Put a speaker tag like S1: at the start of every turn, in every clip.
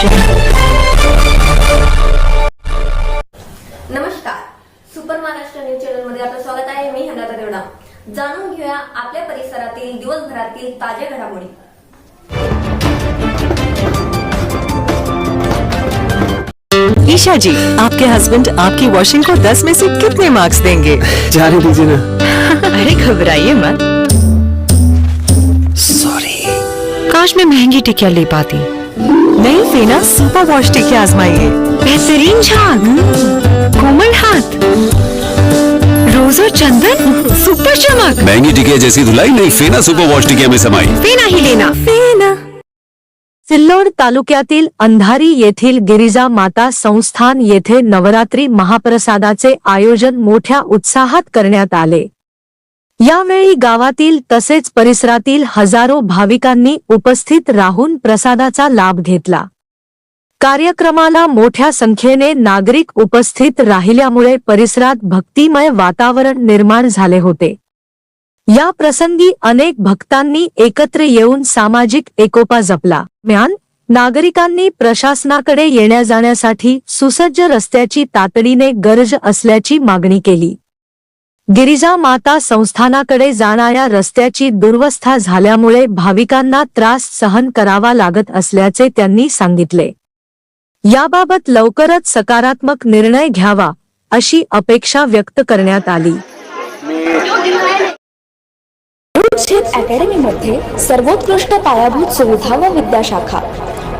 S1: नमस्कार, super Maharashtra news channel मध्ये आपलं स्वागत आहे. मी हंगाता देवडा. जाणून घेऊया आपल्या परिसरातील दिवसभरातील ताज्या घडामोडी.
S2: ईशा जी, आपके हस्बैंड आपकी वॉशिंग को 10 में से कितने मार्क्स देंगे?
S3: जाने दीजिए ना।
S2: अरे घबराइए मत।
S3: सॉरी।
S2: काश मैं महंगी टिकिया ले पाती। नई फेना सुपर वॉश टिकिया आजमाइए। बेहतरीन झाग, कोमल हाथ, रोज और चंदन, सुपर चमक।
S4: महंगी टिकिया जैसी धुलाई नहीं, फेना सुपर वॉश टिकिया में समाई।
S2: फेना ही लेना। फेना।
S5: सिल्लोड तालुक्यातील अंधारी येथील गिरिजा माता संस्थान येथे नवरात्री महाप्रसादाचे आयोजन मोठ्या उत्साहात करण्यात आले. यावेळी गावातील तसेच परिसरातील हजारो भाविकांनी उपस्थित राहून प्रसादाचा लाभ घेतला. कार्यक्रमाला मोठ्या संख्येने नागरिक उपस्थित राहिल्यामुळे परिसरात भक्तिमय वातावरण निर्माण झाले होते. या प्रसंगी अनेक भक्तांनी एकत्र येऊन सामाजिक एकोपा जपला. दरम्यान नागरिकांनी प्रशासनाकडे येण्या-जाण्यासाठी सुसज्ज रस्त्याची तातडीने गरज असल्याची मागणी केली. गिरिजा माता संस्थानाकडे जाणाऱ्या रस्त्याची दुर्वस्था झाल्यामुळे भाविकांना त्रास सहन करावा लागत असल्याचे त्यांनी सांगितले. याबाबत लवकरच सकारात्मक निर्णय घ्यावा अशी अपेक्षा व्यक्त करण्यात आली.
S6: अकॅडमी मध्ये सर्वोत्कृष्ट पायाभूत सुविधा व विद्याशाखा,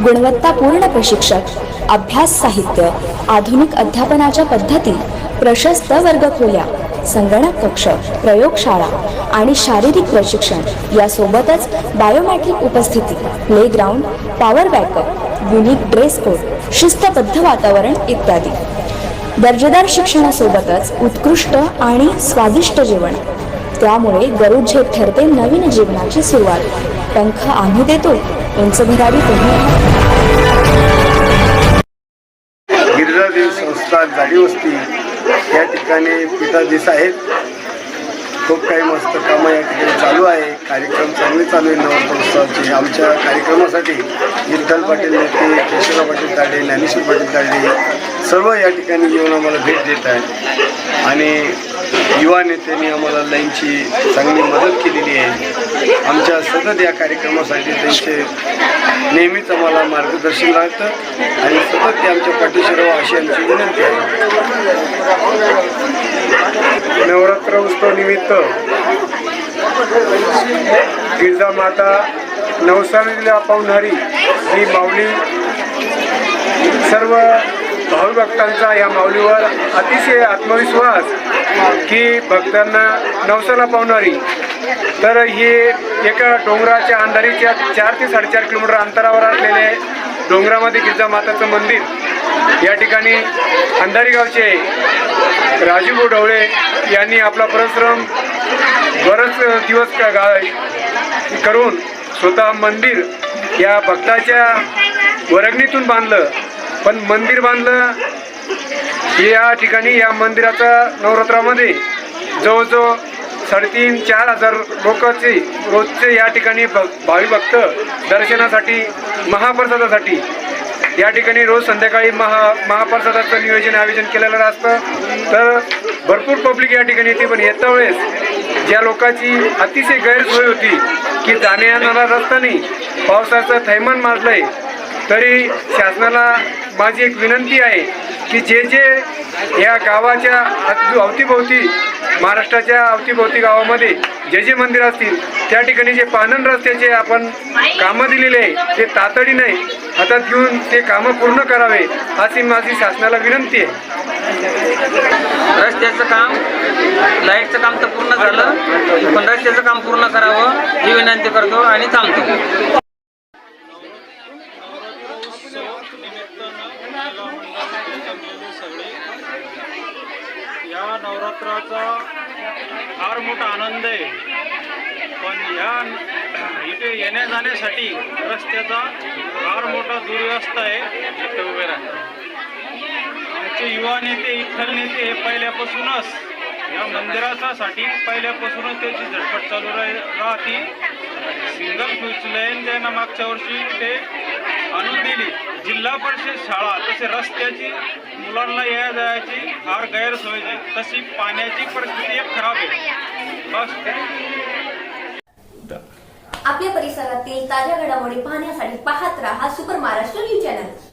S6: गुणवत्तापूर्ण प्रशिक्षक, अभ्यास साहित्य, आधुनिक अध्यापनाच्या पद्धती, प्रशस्त वर्गखोल्या, संगणक कक्ष, प्रयोगशाळा आणि शारीरिक प्रशिक्षण यासोबतच बायोमेट्रिक उपस्थिती, playground, power backup, unique dress code, शिस्तबद्ध वातावरण इत्यादी. दर्जेदार शिक्षणासोबतच उत्कृष्ट आणि स्वादिष्ट जेवण. त्यामुळे गरुड झेप ठरते नवीन जीवनाची सुरुवात. पंख आम्ही देतो, उंच भरारी तुम्ही.
S3: गिरिजादेवी संस्थान जाडीवस्ती या ठिकाणी पिताजीस आहेत. खूप काही मस्त कामं या ठिकाणी चालू आहे. कार्यक्रम चांगले चालू आहे. नवरोत्सवाचे आमच्या कार्यक्रमासाठी विठ्ठल पाटील नेते, केशवराव पाटील ताडे, ज्ञानेश्वर पाटील ताडे सर्व या ठिकाणी येऊन आम्हाला भेट देत आहेत आणि युवा नेत्यांनी आम्हाला लाईनची चांगली मदत केलेली आहे. आमच्या सतत या कार्यक्रमासाठी त्यांचे नेहमीच आम्हाला मार्गदर्शन लागतं आणि सतत ते आमच्या पाठीशी राहावं अशी आमची विनंती आहे. नवरात्र उत्सव निमित्त गिरिजा माता नवसाला पावणारी ही माऊली सर्व भाविभक्तांचा या माऊलीवर अतिशय आत्मविश्वास की भक्तांना नवसाला पावणारी. तर ही एका डोंगराच्या अंधारीच्या 4 ते 4.5 किलोमीटर अंतरावर असलेले डोंगरामध्ये गिरिजा माताचं मंदिर. या ठिकाणी अंधारी गावचे राजूभाऊ ढवळे यांनी आपला परिश्रम बरेच दिवस करून स्वतः मंदिर या भक्ताच्या वर्गणीतून बांधलं. पण मंदिर बांधलं या ठिकाणी या मंदिराचा नवरात्रामध्ये जवळजवळ 3,500-4 हजार लोकांचे रोजचे या ठिकाणी भावी भक्त दर्शनासाठी महाप्रसादासाठी या ठिकाणी रोज संध्याकाळी महाप्रसादाचं आयोजन केलेलं असतं. तर भरपूर पब्लिक या ठिकाणी येते. पण येत्या वेळेस ज्या लोकांची अतिशय गैरसोय होती की जाण्या-येण्याला रस्ता नाही, पावसाचं थैमान माजलंय, तरी शासनाला माझी एक विनंती आहे की जे या गावाच्या अवतीभोवती महाराष्ट्राच्या अवतीभोवती गावामध्ये जे मंदिर असतील त्या ठिकाणी जे पानन रस्त्याचे आपण कामं दिलेले आहे ते तातडीने हातात घेऊन ते कामं पूर्ण करावे अशी माझी शासनाला विनंती आहे.
S7: रस्त्याचं काम, लाईटचं काम तर पूर्ण झालं, पण रस्त्याचं काम पूर्ण करावं ही विनंती करतो आणि थांबतो.
S8: या नवरात्राचा फार मोठा आनंद आहे. पण या इथे येण्या जाण्यासाठी रस्त्याचा फार मोठा दुर्व्यवस्था आहे. इथे उभे राहा. आमचे युवा नेते, विठ्ठल नेते हे पहिल्यापासूनच या मंदिरासाठी पहिल्यापासूनच त्याची झटपट चालू राहते. सिंगल फ्यूज लाईन त्यांना मागच्या वर्षी ते आणून दिली. जिल्हा परिषद शाळा तसे रस्त्याची मुलांना या जायची फार गैरसोय आहे. तशी पाण्याची परिस्थिती एक खराब आहे. बस
S1: आपल्या परिसरातील ताज्या घडामोडी पाहण्यासाठी पाहत राहा सुपर महाराष्ट्र न्यूज चॅनल.